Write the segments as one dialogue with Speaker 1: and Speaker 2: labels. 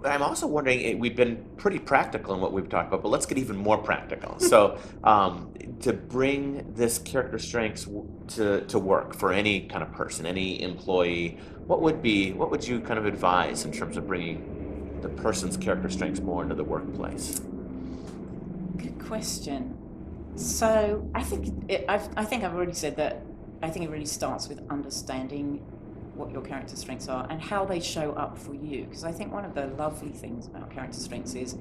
Speaker 1: I'm also wondering, we've been pretty practical in what we've talked about, but let's get even more practical. So, to bring this character strengths to work for any kind of person, any employee, what would you kind of advise in terms of bringing the person's character strengths more into the workplace?
Speaker 2: Good question. So I think I've already said that. I think it really starts with understanding what your character strengths are and how they show up for you. Because I think one of the lovely things about character strengths is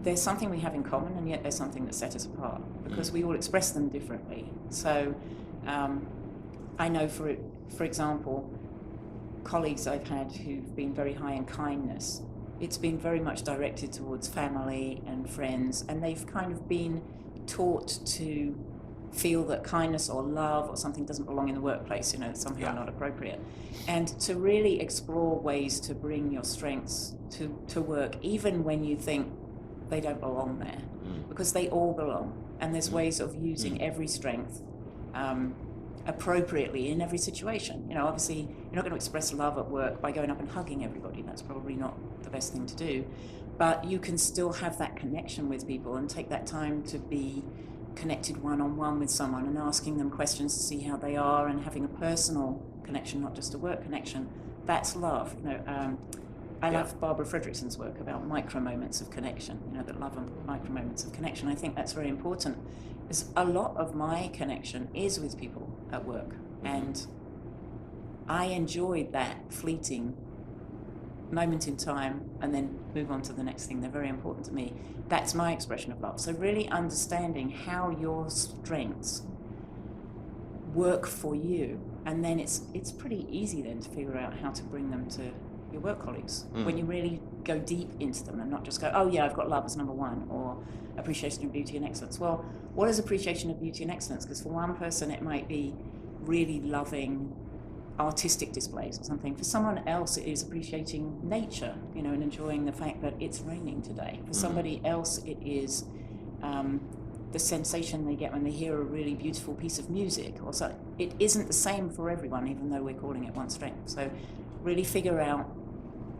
Speaker 2: there's something we have in common, and yet there's something that sets us apart because we all express them differently. So I know, for example, colleagues I've had who've been very high in kindness. It's been very much directed towards family and friends, and they've kind of been taught to feel that kindness or love or something doesn't belong in the workplace, it's somehow
Speaker 1: Yeah.
Speaker 2: not appropriate. And to really explore ways to bring your strengths to work, even when you think they don't belong there, because they all belong. And there's ways of using every strength appropriately in every situation. Obviously, you're not going to express love at work by going up and hugging everybody. That's probably not the best thing to do. But you can still have that connection with people and take that time to be connected one-on-one with someone and asking them questions to see how they are and having a personal connection, not just a work connection. That's love. I love Barbara Fredrickson's work about micro moments of connection, that love and micro moments of connection. I think that's very important, because a lot of my connection is with people at work, and I enjoyed that fleeting moment in time and then move on to the next thing. They're very important to me. That's my expression of love. So really understanding how your strengths work for you, and then it's pretty easy then to figure out how to bring them to your work colleagues when you really go deep into them and not just go, oh yeah, I've got love as number one, or appreciation of beauty and excellence. Well, what is appreciation of beauty and excellence? Because for one person it might be really loving artistic displays or something. For someone else it is appreciating nature, and enjoying the fact that it's raining today. For somebody else it is the sensation they get when they hear a really beautiful piece of music. Or so it isn't the same for everyone, even though we're calling it one strength. So really figure out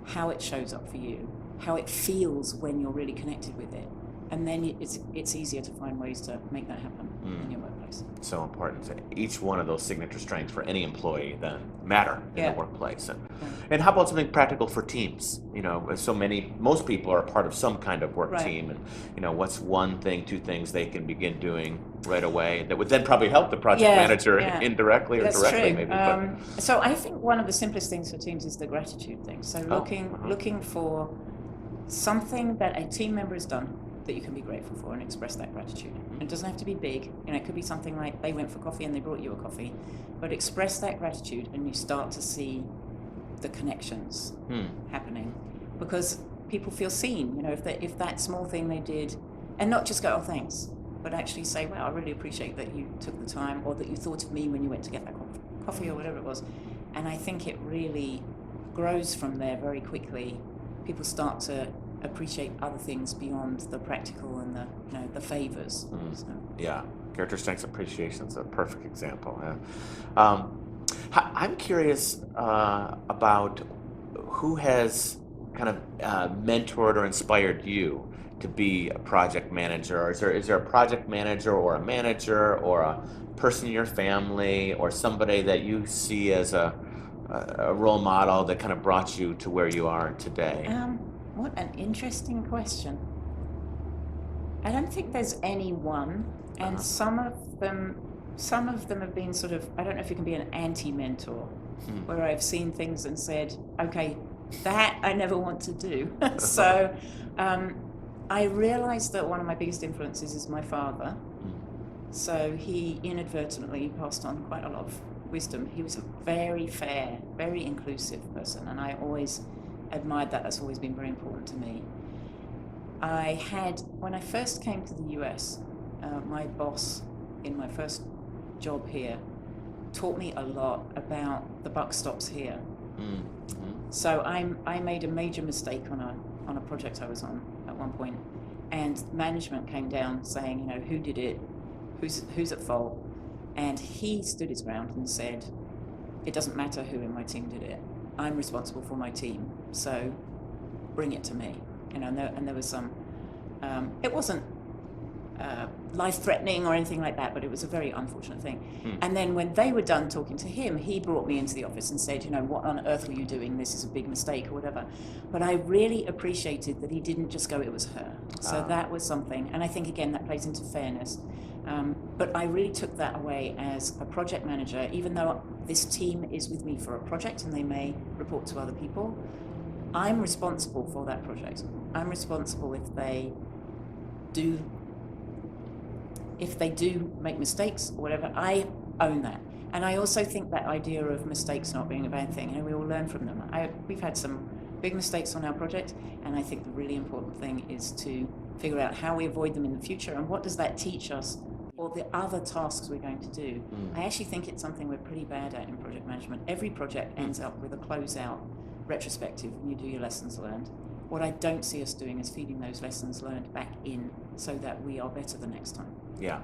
Speaker 2: how it shows up for you, how it feels when you're really connected with it, and then it's easier to find ways to make that happen in your workplace.
Speaker 1: So important. Each one of those signature strengths for any employee then matter in the workplace. And how about something practical for teams? Most people are a part of some kind of work team, and what's one thing, two things they can begin doing right away that would then probably help the project manager indirectly or
Speaker 2: That's
Speaker 1: directly,
Speaker 2: true.
Speaker 1: maybe.
Speaker 2: So I think one of the simplest things for teams is the gratitude thing. So looking for something that a team member has done that you can be grateful for and express that gratitude. And it doesn't have to be big. It could be something like they went for coffee and they brought you a coffee, but express that gratitude and you start to see the connections happening, because people feel seen. If that small thing they did, and not just go, oh thanks, but actually say, wow, I really appreciate that you took the time, or that you thought of me when you went to get that coffee or whatever it was. And I think it really grows from there very quickly. People start to appreciate other things beyond the practical and the favors. So.
Speaker 1: Yeah, character strengths appreciation is a perfect example. I'm curious about who has kind of mentored or inspired you to be a project manager, or is there a project manager or a manager or a person in your family or somebody that you see as a role model that kind of brought you to where you are today?
Speaker 2: What an interesting question. I don't think there's any one, and some of them have been sort of, I don't know if you can be an anti-mentor, where I've seen things and said, okay, that I never want to do. So I realized that one of my biggest influences is my father. So he inadvertently passed on quite a lot of wisdom. He was a very fair, very inclusive person, and I always admired that. That's always been very important to me. When I first came to the US, my boss in my first job here taught me a lot about the buck stops here. So I made a major mistake on a project I was on at one point, and management came down saying, who did it, who's at fault, and he stood his ground and said, it doesn't matter who in my team did it. I'm responsible for my team. So bring it to me, and there was some, it wasn't life-threatening or anything like that, but it was a very unfortunate thing. And then when they were done talking to him, he brought me into the office and said, what on earth were you doing? This is a big mistake or whatever. But I really appreciated that he didn't just go, it was her. So that was something. And I think, again, that plays into fairness. But I really took that away as a project manager, even though this team is with me for a project and they may report to other people. I'm responsible for that project. I'm responsible if they do make mistakes or whatever. I own that. And I also think that idea of mistakes not being a bad thing, we all learn from them. We've had some big mistakes on our project, and I think the really important thing is to figure out how we avoid them in the future and what does that teach us or the other tasks we're going to do. I actually think it's something we're pretty bad at in project management. Every project ends up with a closeout retrospective when you do your lessons learned. What I don't see us doing is feeding those lessons learned back in so that we are better the next time.
Speaker 1: Yeah.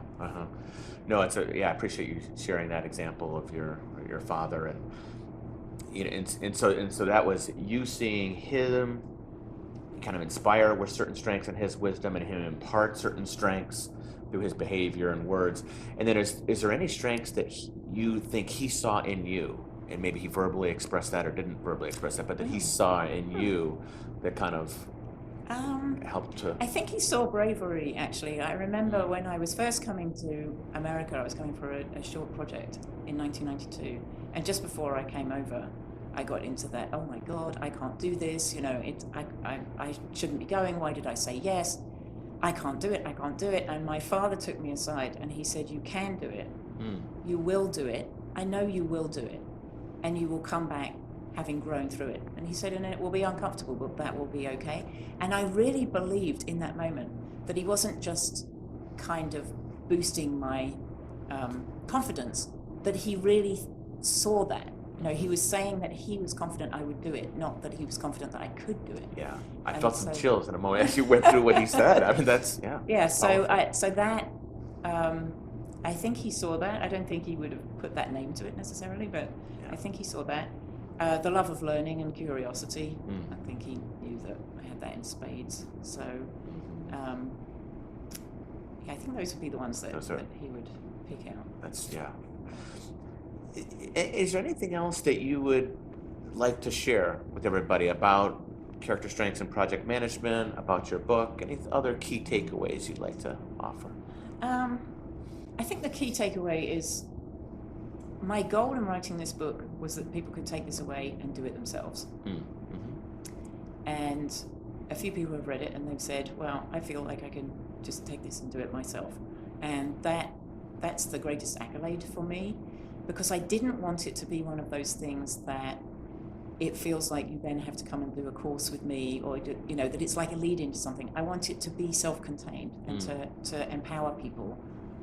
Speaker 1: No, I appreciate you sharing that example of your father, and so that was you seeing him kind of inspire with certain strengths and his wisdom, and him impart certain strengths through his behavior and words. And then is there any strengths that you think he saw in you, and maybe he verbally expressed that or didn't verbally express that, but that he saw in you that kind of helped to...
Speaker 2: I think he saw bravery, actually. I remember when I was first coming to America, I was coming for a short project in 1992. And just before I came over, I got into that, oh my God, I can't do this. I shouldn't be going. Why did I say yes? I can't do it. And my father took me aside and he said, you can do it. You will do it. I know you will do it. And you will come back having grown through it. And he said, and it will be uncomfortable, but that will be okay. And I really believed in that moment that he wasn't just kind of boosting my confidence, that he really saw that. He was saying that he was confident I would do it, not that he was confident that I could do it.
Speaker 1: Yeah, I felt some chills in a moment as you went through what he said. I mean, that's,
Speaker 2: Yeah, so that, I think he saw that. I don't think he would have put that name to it necessarily, but I think he saw that. The love of learning and curiosity, I think he knew that I had that in spades. So, I think those would be the ones that he would pick out.
Speaker 1: That's, Is there anything else that you would like to share with everybody about character strengths and project management, about your book? Any other key takeaways you'd like to offer?
Speaker 2: I think the key takeaway is my goal in writing this book was that people could take this away and do it themselves. And a few people have read it and they've said, well, I feel like I can just take this and do it myself. And that's the greatest accolade for me, because I didn't want it to be one of those things that it feels like you then have to come and do a course with me, or that it's like a lead into something. I want it to be self-contained and to empower people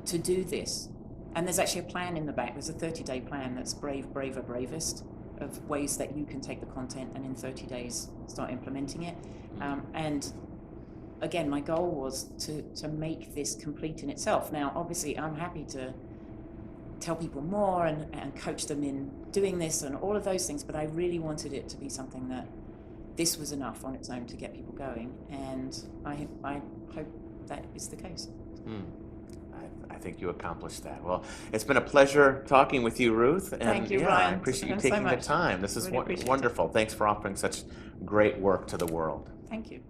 Speaker 2: to do this. And there's actually a plan in the back. There's a 30-day plan that's brave, braver, bravest, of ways that you can take the content and in 30 days start implementing it. And again, my goal was to make this complete in itself. Now, obviously, I'm happy to tell people more and coach them in doing this and all of those things, but I really wanted it to be something that this was enough on its own to get people going, and I hope that is the case.
Speaker 1: I think you accomplished that. Well, it's been a pleasure talking with you, Ruth. And
Speaker 2: thank you, Ryan.
Speaker 1: I appreciate you taking the time. This is wonderful. Thanks for offering such great work to the world.
Speaker 2: Thank you.